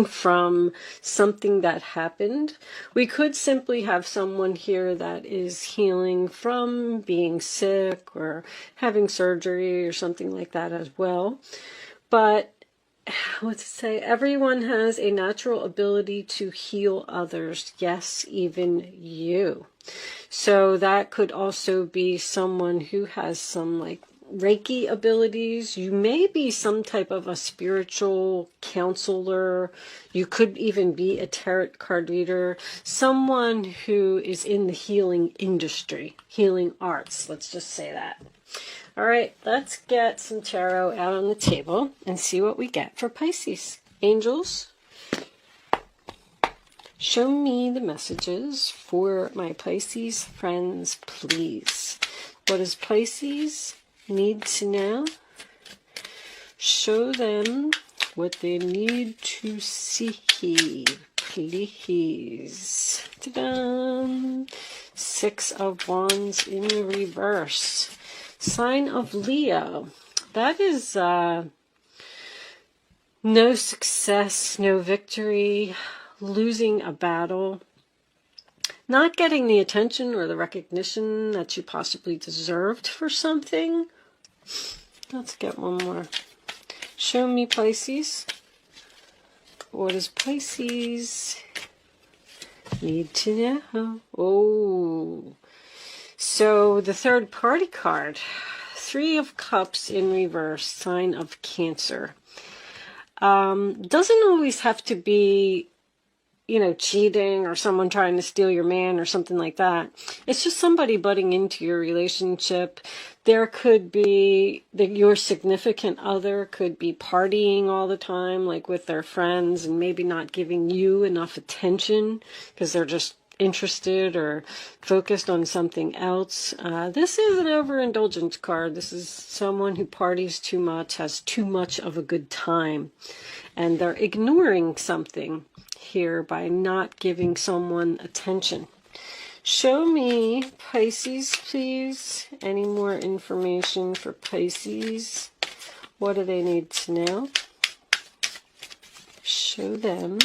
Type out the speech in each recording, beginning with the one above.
from something that happened. We could simply have someone here that is healing from being sick or having surgery or something like that as well. But let's say everyone has a natural ability to heal others. Yes, even you. So that could also be someone who has some like Reiki abilities. You may be some type of a spiritual counselor. You could even be a tarot card reader. Someone who is in the healing industry, healing arts. Let's just say that. All right, let's get some tarot out on the table and see what we get for Pisces. Angels, show me the messages for my Pisces friends, please. What does Pisces need to know? Show them what they need to see, please. Ta-da! 6 of Wands in reverse. Sign of Leo. That is no success, no victory, losing a battle, not getting the attention or the recognition that you possibly deserved for something. Let's get one more. Show me, Pisces. What does Pisces need to know? Oh, so the third party card, 3 of Cups in reverse, sign of Cancer. Doesn't always have to be, you know, cheating or someone trying to steal your man or something like that. It's just somebody butting into your relationship. There could be your significant other could be partying all the time, like with their friends, and maybe not giving you enough attention because they're just interested or focused on something else. This is an overindulgence card. This is someone who parties too much, has too much of a good time, and they're ignoring something here by not giving someone attention. Show me, Pisces, please. Any more information for Pisces? What do they need to know? Show them.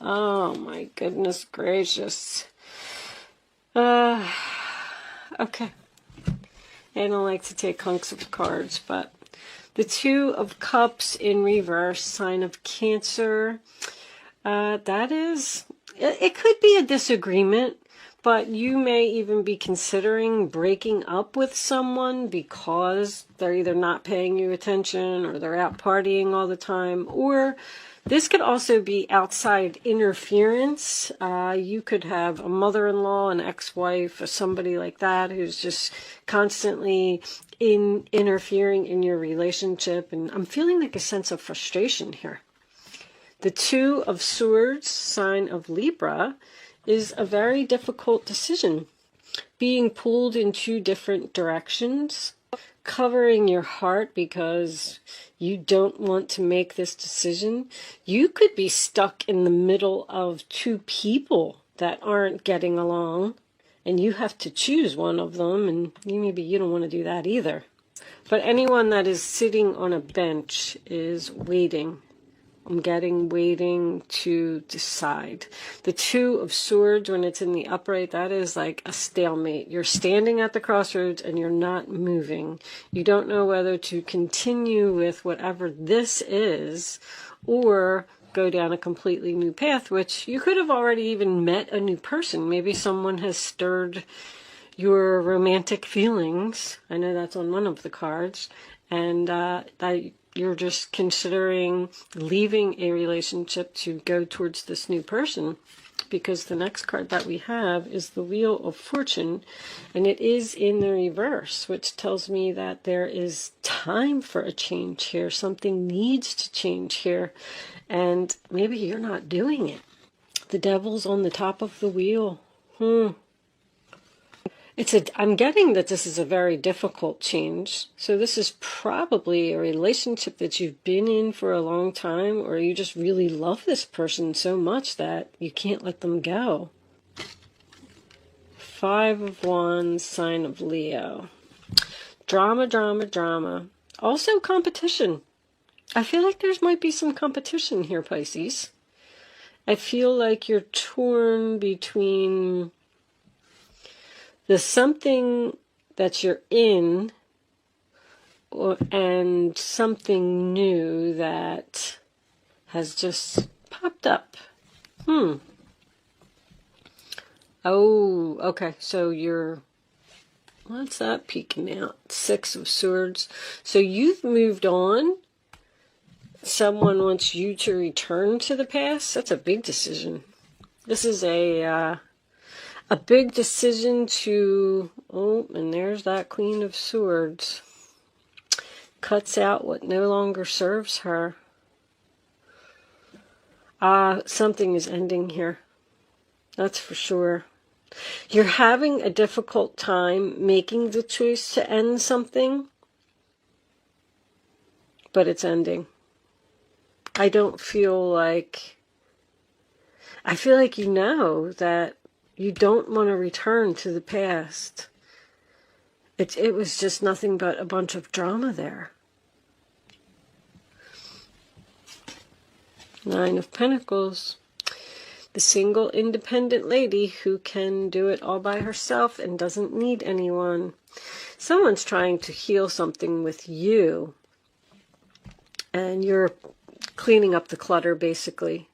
Oh my goodness gracious. Okay. I don't like to take hunks of cards, but the 2 of Cups in reverse, sign of Cancer. That is, it could be a disagreement, but you may even be considering breaking up with someone because they're either not paying you attention or they're out partying all the time, or this could also be outside interference. You could have a mother-in-law, an ex-wife, or somebody like that who's just constantly interfering in your relationship. And I'm feeling like a sense of frustration here. The 2 of Swords, sign of Libra, is a very difficult decision. Being pulled in 2 different directions. Covering your heart because you don't want to make this decision. You could be stuck in the middle of 2 people that aren't getting along, and you have to choose one of them, and maybe you don't want to do that either. But anyone that is sitting on a bench is waiting. I'm getting waiting to decide. The 2 of Swords, when it's in the upright, that is like a stalemate. You're standing at the crossroads and you're not moving. You don't know whether to continue with whatever this is or go down a completely new path, which you could have already even met a new person. Maybe someone has stirred your romantic feelings. I know that's on one of the cards. And you're just considering leaving a relationship to go towards this new person, because the next card that we have is the Wheel of Fortune, and it is in the reverse, which tells me that there is time for a change here. Something needs to change here, and maybe you're not doing it. The Devil's on the top of the wheel. I'm getting that this is a very difficult change. So this is probably a relationship that you've been in for a long time, or you just really love this person so much that you can't let them go. 5 of Wands, sign of Leo. Drama, drama, drama. Also competition. I feel like there might be some competition here, Pisces. I feel like you're torn between the something that you're in and something new that has just popped up. Oh, okay. So you're, what's that peeking out? 6 of Swords. So you've moved on. Someone wants you to return to the past. That's a big decision. This is a big decision to, oh, and there's that Queen of Swords. Cuts out what no longer serves her. Something is ending here. That's for sure. You're having a difficult time making the choice to end something, but it's ending. I feel like you know that you don't want to return to the past. It was just nothing but a bunch of drama there. 9 of Pentacles. The single independent lady who can do it all by herself and doesn't need anyone. Someone's trying to heal something with you. And you're cleaning up the clutter, basically.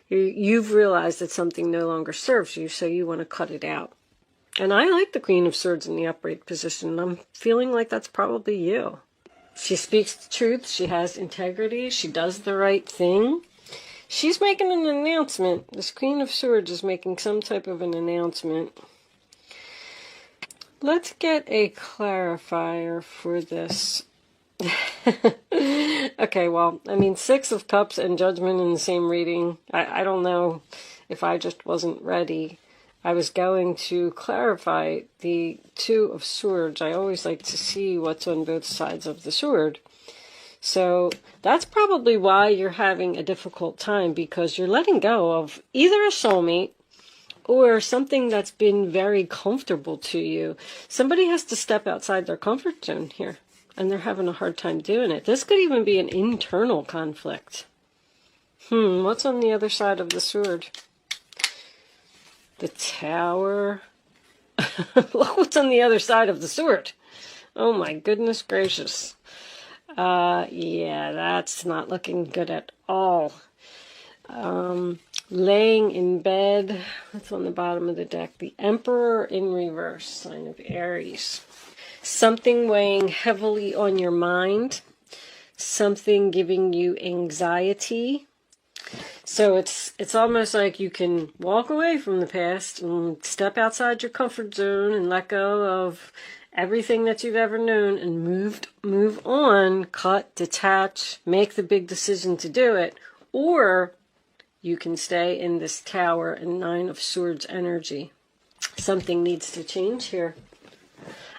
You've realized that something no longer serves you, so you want to cut it out. And I like the Queen of Swords in the upright position. I'm feeling like that's probably you. She speaks the truth. She has integrity. She does the right thing. She's making an announcement. This Queen of Swords is making some type of an announcement. Let's get a clarifier for this. Okay, well, I mean, 6 of Cups and Judgment in the same reading. I don't know if I just wasn't ready. I was going to clarify the 2 of Swords. I always like to see what's on both sides of the sword. So that's probably why you're having a difficult time, because you're letting go of either a soulmate or something that's been very comfortable to you. Somebody has to step outside their comfort zone here, and they're having a hard time doing it. This could even be an internal conflict. What's on the other side of the sword? The Tower. Look what's on the other side of the sword. Oh my goodness gracious. Yeah, that's not looking good at all. Laying in bed. That's on the bottom of the deck. The Emperor in reverse, sign of Aries. Something weighing heavily on your mind. Something giving you anxiety. So it's almost like you can walk away from the past and step outside your comfort zone and let go of everything that you've ever known and move on, cut, detach, make the big decision to do it. Or you can stay in this Tower and 9 of Swords energy. Something needs to change here.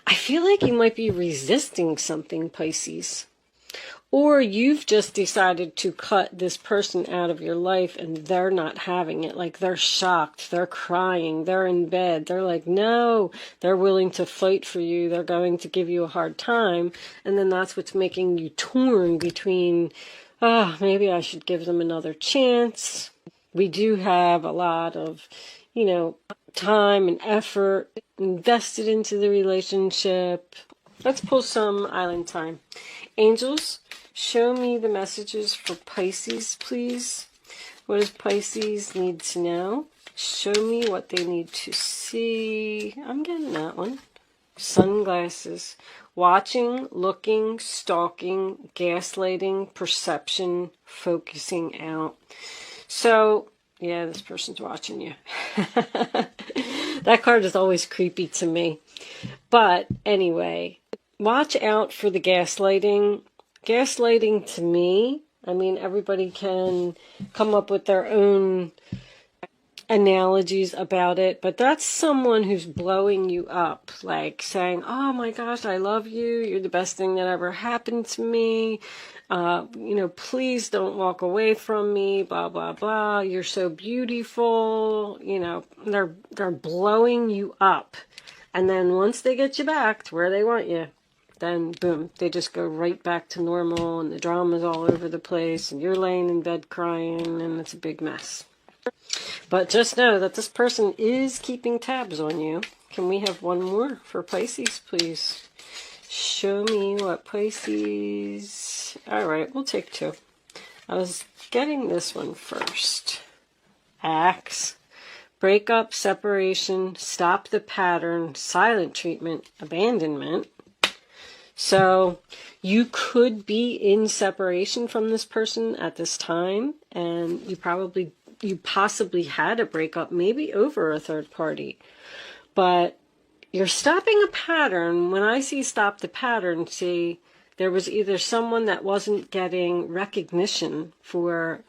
I feel like you might be resisting something, Pisces. Or you've just decided to cut this person out of your life and they're not having it. Like, they're shocked, they're crying, they're in bed. They're like, no, they're willing to fight for you. They're going to give you a hard time. And then that's what's making you torn between, maybe I should give them another chance. We do have a lot of, time and effort invested into the relationship. Let's pull some island time. Angels, show me the messages for Pisces, please. What does Pisces need to know? Show me what they need to see. I'm getting that one. Sunglasses. Watching, looking, stalking, gaslighting, perception, focusing out. So, yeah, this person's watching you. That card is always creepy to me. But anyway, watch out for the gaslighting. Gaslighting to me, I mean, everybody can come up with their own analogies about it, but that's someone who's blowing you up, like saying, oh my gosh, I love you, you're the best thing that ever happened to me, please don't walk away from me, blah, blah, blah, you're so beautiful, they're blowing you up. And then once they get you back to where they want you, then boom, they just go right back to normal, and the drama's all over the place, and you're laying in bed crying, and it's a big mess. But just know that this person is keeping tabs on you. Can we have one more for Pisces, please? Show me what Pisces... Alright, we'll take two. I was getting this one first. Axe. Breakup, separation, stop the pattern, silent treatment, abandonment. So you could be in separation from this person at this time, and you possibly had a breakup, maybe over a third party. But you're stopping a pattern. When I see stop the pattern, see, there was either someone that wasn't getting recognition for,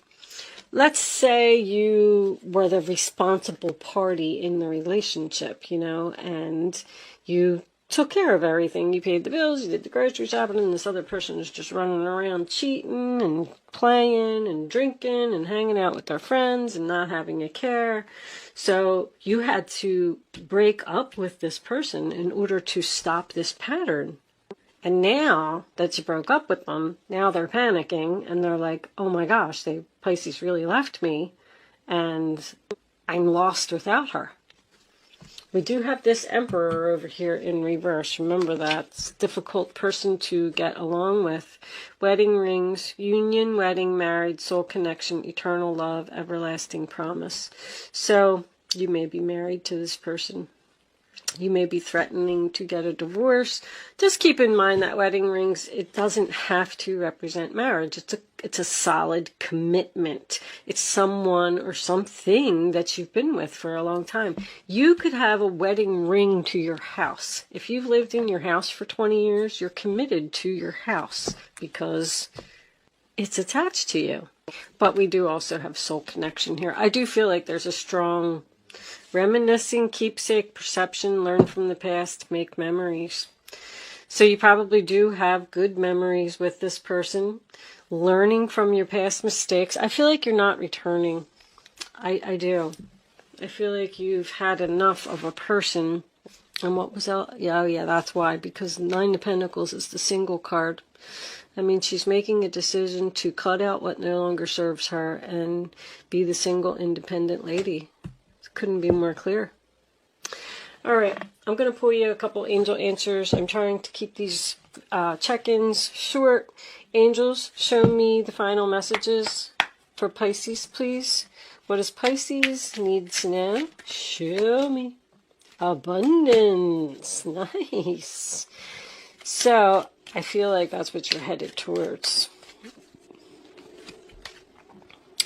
let's say you were the responsible party in the relationship, you know, and you took care of everything. You paid the bills, you did the grocery shopping, and this other person is just running around cheating and playing and drinking and hanging out with their friends and not having a care. So you had to break up with this person in order to stop this pattern. And now that you broke up with them, now they're panicking and they're like, oh my gosh, Pisces really left me and I'm lost without her. We do have this Emperor over here in reverse. Remember that. It's a difficult person to get along with. Wedding rings, union, wedding, married, soul connection, eternal love, everlasting promise. So you may be married to this person. You may be threatening to get a divorce. Just keep in mind that wedding rings, it doesn't have to represent marriage. It's a solid commitment. It's someone or something that you've been with for a long time. You could have a wedding ring to your house. If you've lived in your house for 20 years, you're committed to your house because it's attached to you. But we do also have soul connection here. I do feel like there's a strong reminiscing, keepsake, perception, learn from the past, make memories. So you probably do have good memories with this person, learning from your past mistakes. I feel like you're not returning. I do. I feel like you've had enough of a person. And what was that? Yeah, that's why. Because Nine of Pentacles is the single card. I mean, she's making a decision to cut out what no longer serves her and be the single, independent lady. Couldn't be more clear. All right, I'm going to pull you a couple angel answers. I'm trying to keep these check-ins short. Angels, show me the final messages for Pisces, please. What does Pisces need to know? Show me. Abundance. Nice. So, I feel like that's what you're headed towards.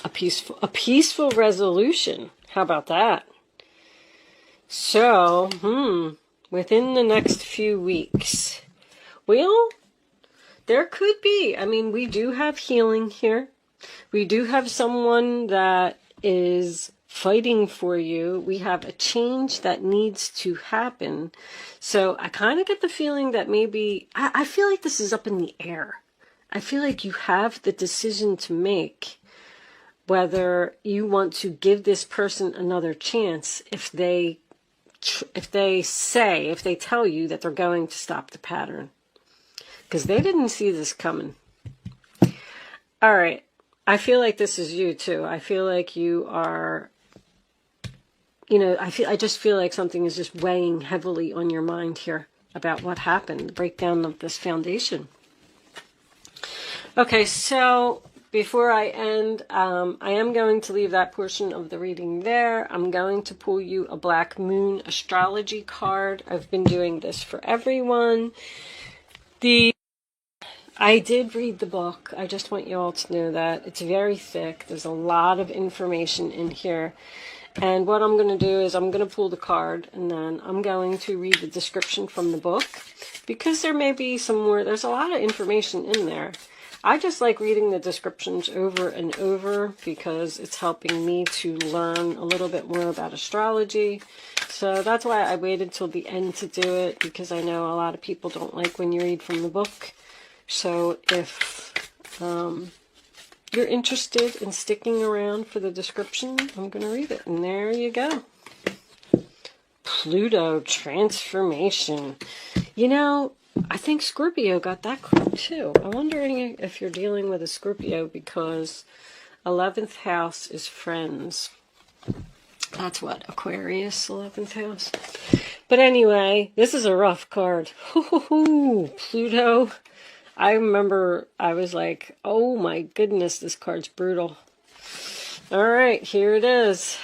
A peaceful resolution. How about that? So, within the next few weeks, well, there could be. I mean, we do have healing here. We do have someone that is fighting for you. We have a change that needs to happen. So I kind of get the feeling that maybe, I feel like this is up in the air. I feel like you have the decision to make whether you want to give this person another chance if they tell you that they're going to stop the pattern. Because they didn't see this coming. All right. I feel like this is you too. I feel like you are, I just feel like something is just weighing heavily on your mind here about what happened, the breakdown of this foundation. Okay, so before I end, I am going to leave that portion of the reading there. I'm going to pull you a Black Moon astrology card. I've been doing this for everyone. I did read the book. I just want you all to know that. It's very thick. There's a lot of information in here. And what I'm going to do is I'm going to pull the card and then I'm going to read the description from the book. Because there may be some more, there's a lot of information in there. I just like reading the descriptions over and over because it's helping me to learn a little bit more about astrology. So that's why I waited till the end to do it, because I know a lot of people don't like when you read from the book. So if you're interested in sticking around for the description, I'm going to read it. And there you go. Pluto transformation. I think Scorpio got that card too. I'm wondering if you're dealing with a Scorpio because 11th house is friends. That's what, Aquarius, 11th house. But anyway, this is a rough card. Pluto. I remember I was like, oh my goodness, this card's brutal. All right, here it is.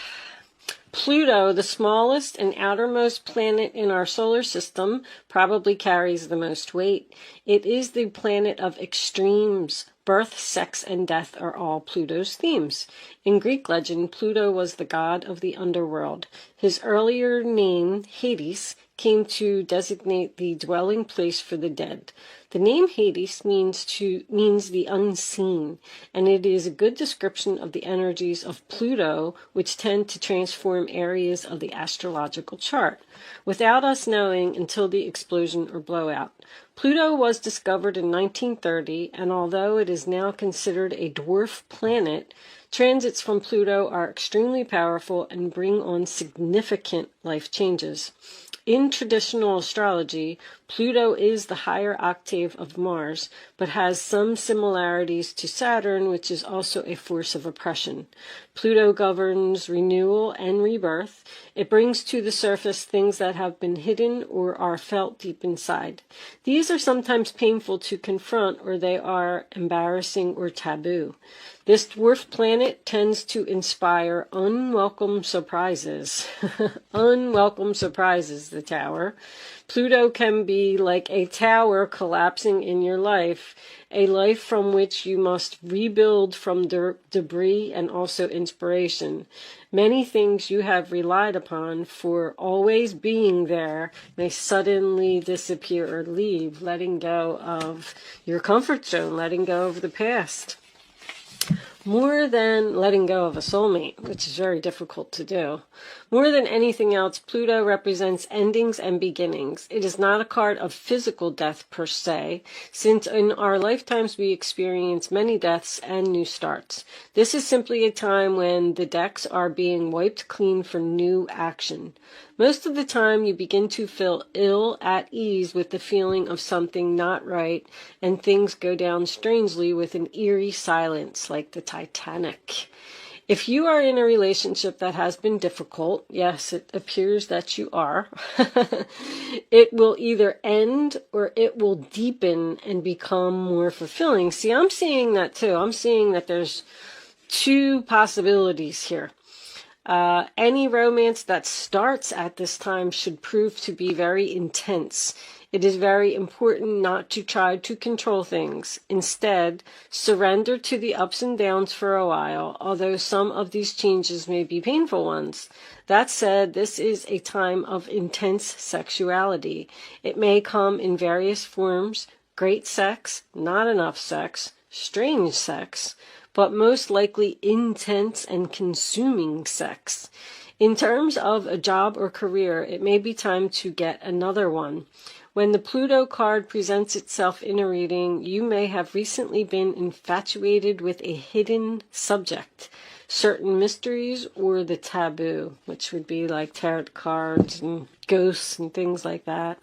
Pluto, the smallest and outermost planet in our solar system, probably carries the most weight. It is the planet of extremes. Birth, sex, and death are all Pluto's themes. In Greek legend, Pluto was the god of the underworld. His earlier name, Hades, came to designate the dwelling place for the dead. The name Hades means the unseen, and it is a good description of the energies of Pluto, which tend to transform areas of the astrological chart, without us knowing until the explosion or blowout. Pluto was discovered in 1930, and although it is now considered a dwarf planet, transits from Pluto are extremely powerful and bring on significant life changes. In traditional astrology, Pluto is the higher octave of Mars, but has some similarities to Saturn, which is also a force of oppression. Pluto governs renewal and rebirth. It brings to the surface things that have been hidden or are felt deep inside. These are sometimes painful to confront, or they are embarrassing or taboo. This dwarf planet tends to inspire unwelcome surprises. Unwelcome surprises, the Tower. Pluto can be like a tower collapsing in your life, a life from which you must rebuild from debris and also inspiration. Many things you have relied upon for always being there may suddenly disappear or leave, letting go of your comfort zone, letting go of the past. More than letting go of a soulmate, which is very difficult to do. More than anything else, Pluto represents endings and beginnings. It is not a card of physical death per se, since in our lifetimes we experience many deaths and new starts. This is simply a time when the decks are being wiped clean for new action. Most of the time you begin to feel ill at ease with the feeling of something not right, and things go down strangely with an eerie silence like the Titanic. If you are in a relationship that has been difficult, yes, it appears that you are, it will either end or it will deepen and become more fulfilling. See, I'm seeing that too. I'm seeing that there's two possibilities here. Any romance that starts at this time should prove to be very intense. It is very important not to try to control things. Instead, surrender to the ups and downs for a while, although some of these changes may be painful ones. That said, this is a time of intense sexuality. It may come in various forms: great sex, not enough sex, strange sex, but most likely intense and consuming sex. In terms of a job or career, it may be time to get another one. When the Pluto card presents itself in a reading, you may have recently been infatuated with a hidden subject, certain mysteries, or the taboo, which would be like tarot cards and ghosts and things like that.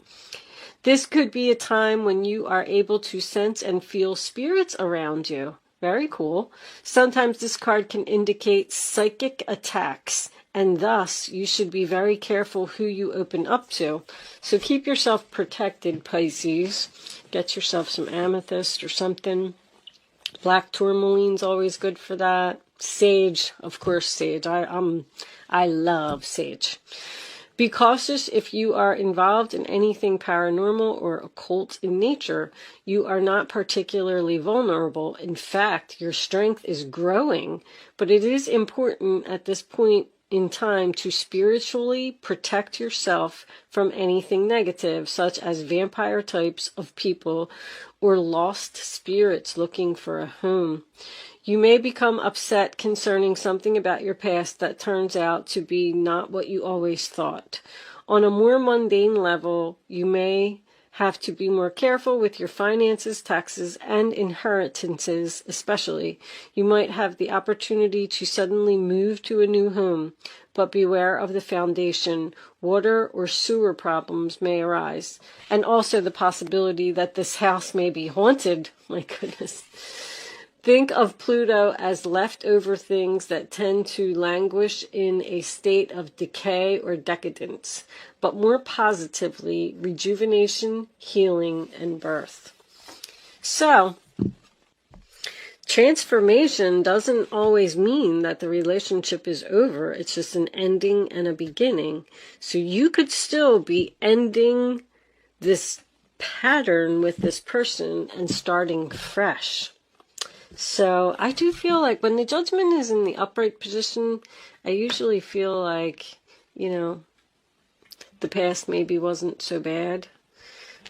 This could be a time when you are able to sense and feel spirits around you. Very cool. Sometimes this card can indicate psychic attacks, and thus you should be very careful who you open up to. So keep yourself protected, Pisces. Get yourself some amethyst or something. Black tourmaline's always good for that. Sage, of course, sage. I love sage. Be cautious if you are involved in anything paranormal or occult in nature. You are not particularly vulnerable. In fact, your strength is growing, but it is important at this point in time to spiritually protect yourself from anything negative, such as vampire types of people or lost spirits looking for a home. You may become upset concerning something about your past that turns out to be not what you always thought. On a more mundane level, you may have to be more careful with your finances, taxes, and inheritances especially. You might have the opportunity to suddenly move to a new home, but beware of the foundation. Water or sewer problems may arise. And also the possibility that this house may be haunted. My goodness. Think of Pluto as leftover things that tend to languish in a state of decay or decadence, but more positively, rejuvenation, healing, and birth. So, transformation doesn't always mean that the relationship is over. It's just an ending and a beginning. So you could still be ending this pattern with this person and starting fresh. So I do feel like when the Judgment is in the upright position, I usually feel like, the past maybe wasn't so bad.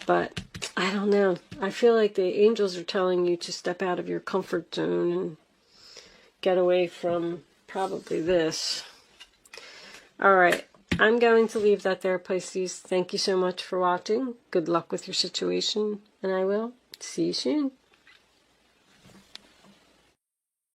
But I don't know. I feel like the angels are telling you to step out of your comfort zone and get away from probably this. All right. I'm going to leave that there, Pisces. Thank you so much for watching. Good luck with your situation, and I will see you soon.